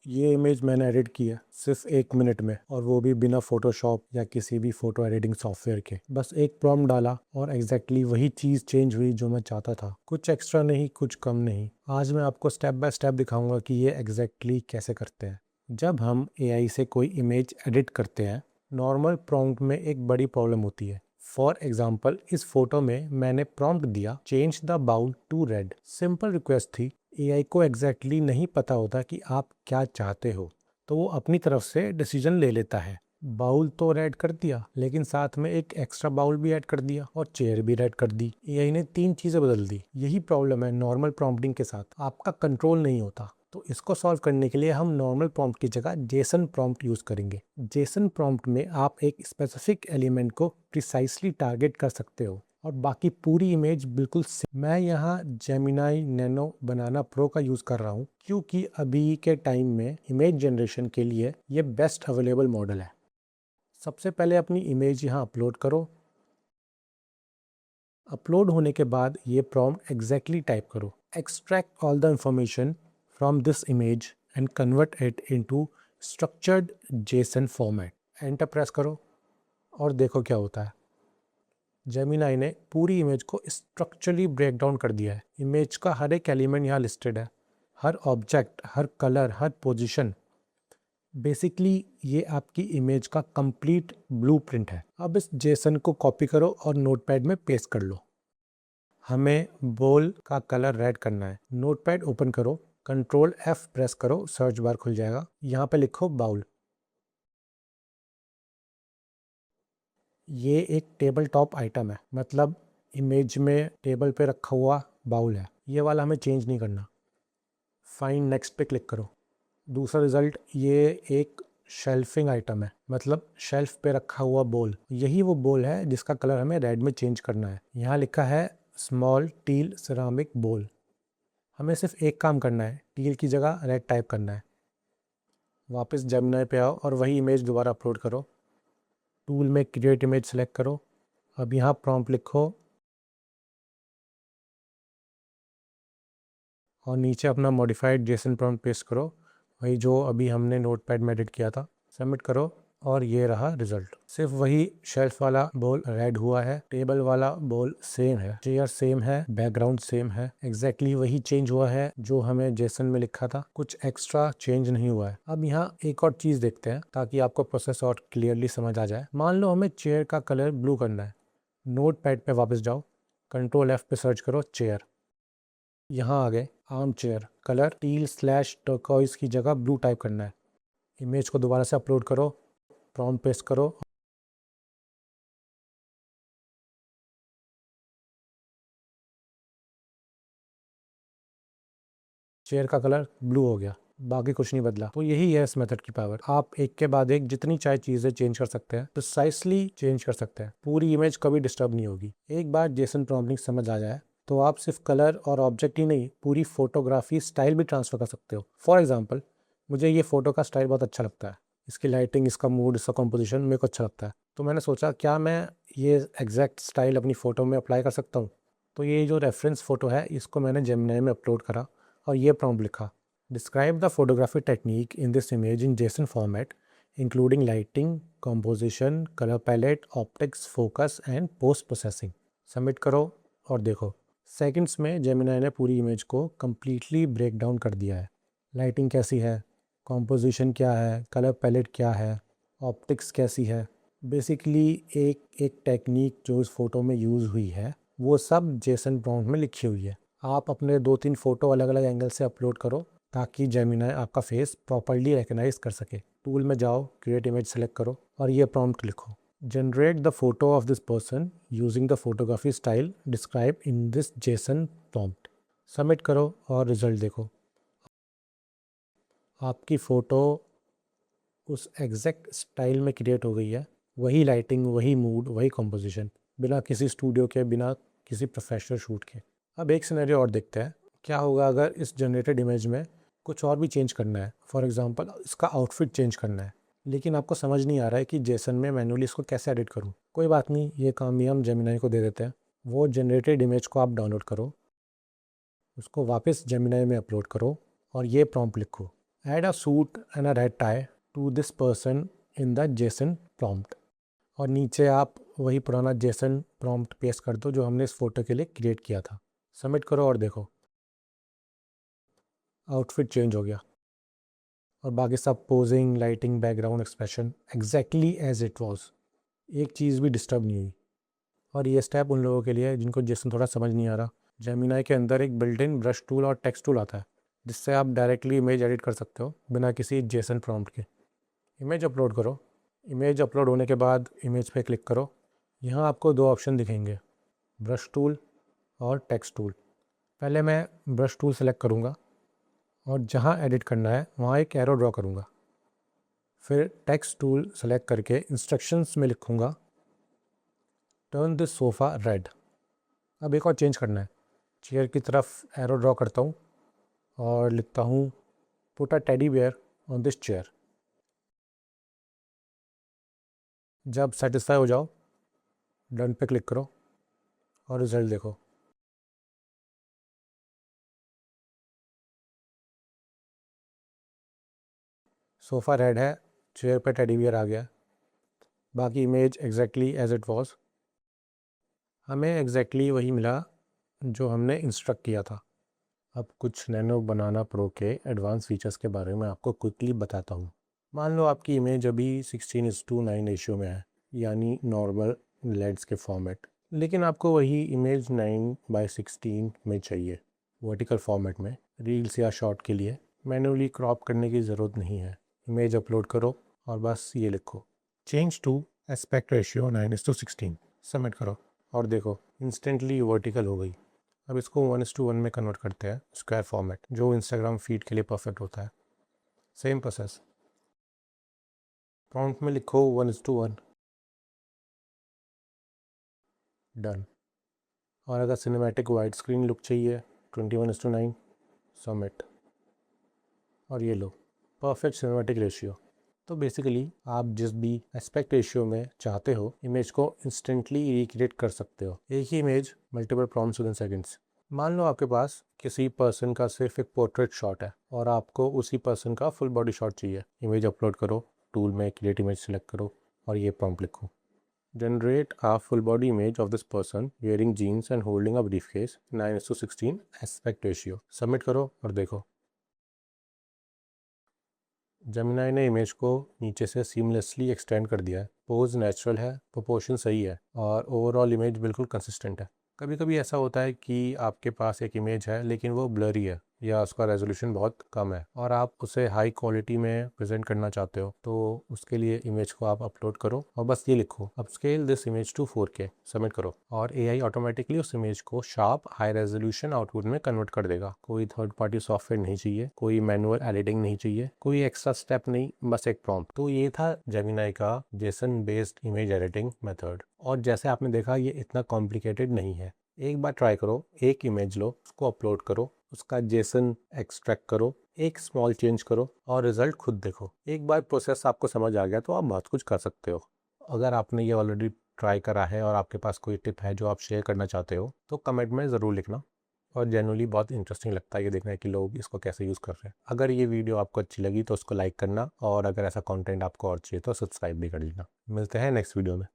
ये इमेज मैंने एडिट की है सिर्फ 1 मिनट में, और वो भी बिना फोटोशॉप या किसी भी फोटो एडिटिंग सॉफ्टवेयर के। बस एक प्रॉम्प्ट डाला और एग्जैक्टली वही चीज़ चेंज हुई जो मैं चाहता था। कुछ एक्स्ट्रा नहीं, कुछ कम नहीं। आज मैं आपको स्टेप बाय स्टेप दिखाऊंगा कि ये एग्जैक्टली कैसे करते हैं। जब हम एआई से कोई इमेज एडिट करते हैं, नॉर्मल प्रॉम्प्ट में एक बड़ी प्रॉब्लम होती है। फॉर एग्जाम्पल, इस फोटो में मैंने प्रॉम्प्ट दिया change the bowl to red. Simple request थी। एआई को एग्जैक्टली नहीं पता होता कि आप क्या चाहते हो, तो वो अपनी तरफ से डिसीजन ले लेता है। बाउल तो रेड कर दिया, लेकिन साथ में एक एक्स्ट्रा बाउल भी ऐड कर दिया और चेयर भी रेड कर दी। एआई ने 3 चीज़ें बदल दी। यही प्रॉब्लम है नॉर्मल प्रॉम्प्टिंग के साथ, आपका कंट्रोल नहीं होता। तो इसको सॉल्व करने के लिए हम नॉर्मल प्रॉम्प्ट की जगह जेसन प्रॉम्प्ट यूज़ करेंगे। जेसन प्रॉम्प्ट में आप एक स्पेसिफिक एलिमेंट को प्रिसाइसली टारगेट कर सकते हो और बाकी पूरी इमेज बिल्कुल मैं यहाँ जेमिनाई नैनो बनाना प्रो का यूज़ कर रहा हूँ, क्योंकि अभी के टाइम में इमेज जनरेशन के लिए ये बेस्ट अवेलेबल मॉडल है। सबसे पहले अपनी इमेज यहाँ अपलोड करो। अपलोड होने के बाद ये प्रॉम्प्ट एग्जैक्टली टाइप करो, extract all the information from this image and convert it into structured JSON format. Enter press करो और देखो क्या होता है। जेमिनाई ने पूरी इमेज को स्ट्रक्चरली ब्रेक डाउन कर दिया है। इमेज का हर एक एलिमेंट यहाँ लिस्टेड है, हर ऑब्जेक्ट, हर कलर, हर पोजीशन। बेसिकली ये आपकी इमेज का कंप्लीट ब्लूप्रिंट है। अब इस जेसन को कॉपी करो और नोटपैड में पेस्ट कर लो। हमें बोल का कलर रेड करना है। नोटपैड ओपन करो, कंट्रोल F प्रेस करो, सर्च बार खुल जाएगा। यहाँ पे लिखो बाउल। ये एक टेबल टॉप आइटम है, मतलब इमेज में टेबल पे रखा हुआ बाउल है। ये वाला हमें चेंज नहीं करना। फाइंड नेक्स्ट पे क्लिक करो। दूसरा रिजल्ट, ये एक शेल्फिंग आइटम है, मतलब शेल्फ पे रखा हुआ बोल। यही वो बोल है जिसका कलर हमें रेड में चेंज करना है। यहाँ लिखा है स्मॉल टील सिरामिक बोल। हमें सिर्फ एक काम करना है, टील की जगह रेड टाइप करना है। वापस जेमिनी पे आओ और वही इमेज दोबारा अपलोड करो। टूल में क्रिएट इमेज सेलेक्ट करो। अब यहाँ प्रॉम्प्ट लिखो और नीचे अपना मॉडिफाइड जेसन प्रॉम्प्ट पेस्ट करो, वही जो अभी हमने नोटपैड में एडिट किया था। सबमिट करो और ये रहा रिजल्ट। सिर्फ वही शेल्फ वाला बोल रेड हुआ है, टेबल वाला बोल सेम है, चेयर सेम है, बैकग्राउंड सेम है। एग्जैक्टली वही चेंज हुआ है जो हमें जेसन में लिखा था, कुछ एक्स्ट्रा चेंज नहीं हुआ है। अब यहाँ एक और चीज़ देखते हैं ताकि आपको प्रोसेस और क्लियरली समझ आ जाए। मान लो हमें चेयर का कलर ब्लू करना है। नोटपैड पे वापस जाओ, कंट्रोल F पे सर्च करो चेयर। यहाँ आ गए arm chair. Colour teal slash turquoise की जगह ब्लू टाइप करना है। इमेज को दोबारा से अपलोड करो, प्रॉम्प्ट पेस्ट करो। चेयर का कलर ब्लू हो गया, बाकी कुछ नहीं बदला। तो यही है इस मेथड की पावर। आप एक के बाद एक जितनी चाहे चीज़ें चेंज कर सकते हैं, प्रिसाइसली चेंज कर सकते हैं। पूरी इमेज कभी डिस्टर्ब नहीं होगी। एक बार जेसन प्रॉम्प्टिंग समझ आ जाए तो आप सिर्फ कलर और ऑब्जेक्ट ही नहीं, पूरी फोटोग्राफी स्टाइल भी ट्रांसफर कर सकते हो। फॉर एग्जाम्पल, मुझे ये फोटो का स्टाइल बहुत अच्छा लगता है। इसकी लाइटिंग, इसका मूड, इसका कॉम्पोजिशन मेरे को अच्छा लगता है। तो मैंने सोचा क्या मैं ये एग्जैक्ट स्टाइल अपनी फ़ोटो में अप्लाई कर सकता हूँ। तो ये जो रेफरेंस फ़ोटो है इसको मैंने जेमिनी में अपलोड करा और ये प्रॉम्प्ट लिखा, describe the photography technique in this image in JSON format including lighting, composition, colour palette, optics, focus and post processing. Submit करो और देखो, सेकंड्स में जेमिनी ने पूरी इमेज को कम्प्लीटली ब्रेक डाउन कर दिया है। लाइटिंग कैसी है, कंपोजिशन क्या है, कलर पैलेट क्या है, ऑप्टिक्स कैसी है। बेसिकली एक एक टेक्निक जो इस फ़ोटो में यूज़ हुई है वो सब जेसन प्रॉम्प्ट में लिखी हुई है। आप अपने 2-3 फ़ोटो अलग अलग एंगल से अपलोड करो ताकि जेमिनी आपका फेस प्रॉपरली रिकग्नाइज कर सके। टूल में जाओ, क्रिएट इमेज सेलेक्ट करो और ये प्रॉम्प्ट लिखो, generate the photo of this person using the photography style describe in this Jason prompt. Submit करो और रिजल्ट देखो। आपकी फ़ोटो उस एग्जैक्ट स्टाइल में क्रिएट हो गई है। वही लाइटिंग, वही मूड, वही कंपोजिशन, बिना किसी स्टूडियो के, बिना किसी प्रोफेशनल शूट के। अब एक सिनेरियो और देखते हैं, क्या होगा अगर इस जनरेटेड इमेज में कुछ और भी चेंज करना है। फॉर एग्जांपल, इसका आउटफिट चेंज करना है, लेकिन आपको समझ नहीं आ रहा है कि जेसन में मैन्युअली इसको कैसे एडिट करूँ। कोई बात नहीं, ये काम भी हम जेमिनी को दे देते हैं। वो जनरेटेड इमेज को आप डाउनलोड करो, उसको वापस जेमिनी में अपलोड करो और ये प्रॉम्प्ट लिखो, add a suit and a red tie to this person in the JSON prompt. और नीचे आप वही पुराना जेसन प्रॉम्प्ट पेस्ट कर दो जो हमने इस फोटो के लिए क्रिएट किया था। सबमिट करो और देखो आउटफिट चेंज हो गया और बाकी सब posing, lighting, background, expression exactly as it was. एक चीज़ भी डिस्टर्ब नहीं हुई। और ये स्टेप उन लोगों के लिए है जिनको जेसन थोड़ा समझ नहीं आ रहा। जेमिनाई के अंदर एक बिल्ट इन ब्रश टूल और टेक्स्ट टूल आता है जिससे आप डायरेक्टली इमेज एडिट कर सकते हो बिना किसी जेसन प्रॉम्प्ट के। इमेज अपलोड करो। इमेज अपलोड होने के बाद इमेज पे क्लिक करो। यहाँ आपको दो ऑप्शन दिखेंगे, ब्रश टूल और टेक्स्ट टूल। पहले मैं ब्रश टूल सेलेक्ट करूँगा और जहाँ एडिट करना है वहाँ एक एरो ड्रॉ करूँगा। फिर टेक्स्ट टूल सेलेक्ट करके इंस्ट्रक्शंस में लिखूँगा टर्न दिस सोफ़ा रेड। अब एक और चेंज करना है, चेयर की तरफ एरो ड्रॉ करता हूँ और लिखता हूँ put a teddy bear on this chair. जब सेटिस्फाई हो जाओ डन पे क्लिक करो और रिजल्ट देखो। सोफ़ा रेड है, चेयर पे टेडी बियर आ गया। बाकी image exactly as it was. हमें एग्जैक्टली वही मिला जो हमने इंस्ट्रक्ट किया था। अब कुछ नैनो बनाना प्रो के एडवांस फीचर्स के बारे में आपको क्विकली बताता हूँ। मान लो आपकी इमेज अभी 16:9 रेशियो में है, यानी नॉर्मल लेड्स के फॉर्मेट, लेकिन आपको वही इमेज 9:16 में चाहिए वर्टिकल फॉर्मेट में। रील्स या शॉर्ट के लिए मैन्युअली क्रॉप करने की ज़रूरत नहीं है। इमेज अपलोड करो और बस ये लिखो change to aspect ratio 9:16। Submit करो और देखो इंस्टेंटली वर्टिकल हो गई। अब इसको 1:1 में कन्वर्ट करते हैं, स्क्वायर फॉर्मेट, जो इंस्टाग्राम फीड के लिए परफेक्ट होता है। सेम प्रोसेस, प्रॉम्प्ट में लिखो 1:1, डन। और अगर सिनेमैटिक वाइड स्क्रीन लुक चाहिए 21:9, सबमिट। और ये लो परफेक्ट सिनेमैटिक रेशियो। तो बेसिकली आप जिस भी एस्पेक्ट रेशियो में चाहते हो इमेज को इंस्टेंटली रिक्रिएट कर सकते हो। एक ही image multiple prompts within seconds. मान लो आपके पास किसी पर्सन का सिर्फ एक पोर्ट्रेट शॉट है और आपको उसी पर्सन का फुल बॉडी शॉट चाहिए। इमेज अपलोड करो, टूल में क्रिएट इमेज सेलेक्ट करो और ये प्रॉम्प्ट लिखो generate a full body image of this person wearing jeans and holding a briefcase 9:16 aspect ratio। Submit करो और देखो जेमिनाई ने इमेज को नीचे से सीमलेसली एक्सटेंड कर दिया है। पोज नेचुरल है, प्रोपोर्शन सही है और ओवरऑल इमेज बिल्कुल कंसिस्टेंट है। कभी कभी ऐसा होता है कि आपके पास एक इमेज है लेकिन वो ब्लरी है या उसका रेजोल्यूशन बहुत कम है और आप उसे हाई क्वालिटी में प्रेजेंट करना चाहते हो, तो उसके लिए इमेज को आप अपलोड करो और बस ये लिखो upscale this image to 4K। Submit करो और एआई ऑटोमेटिकली उस इमेज को शार्प हाई रेजोल्यूशन आउटपुट में कन्वर्ट कर देगा। कोई थर्ड पार्टी सॉफ्टवेयर नहीं चाहिए, कोई मैनुअल एडिटिंग नहीं चाहिए, कोई एक्स्ट्रा स्टेप नहीं, बस एक प्रॉम्प्ट। तो ये था जेमिनाई का Jason based image editing method. और जैसे आपने देखा ये इतना कॉम्प्लिकेटेड नहीं है। एक बार ट्राई करो, एक इमेज लो, उसको अपलोड करो, उसका जेसन एक्सट्रैक्ट करो, एक स्मॉल चेंज करो और रिजल्ट खुद देखो। एक बार प्रोसेस आपको समझ आ गया तो आप बहुत कुछ कर सकते हो। अगर आपने ये ऑलरेडी ट्राई करा है और आपके पास कोई टिप है जो आप शेयर करना चाहते हो तो कमेंट में ज़रूर लिखना। और जनरली बहुत इंटरेस्टिंग लगता है ये देखना है कि लोग इसको कैसे यूज़ कर रहे हैं। अगर ये वीडियो आपको अच्छी लगी तो उसको लाइक करना और अगर ऐसा कंटेंट आपको और चाहिए तो सब्सक्राइब भी कर लेना। मिलते हैं नेक्स्ट वीडियो में।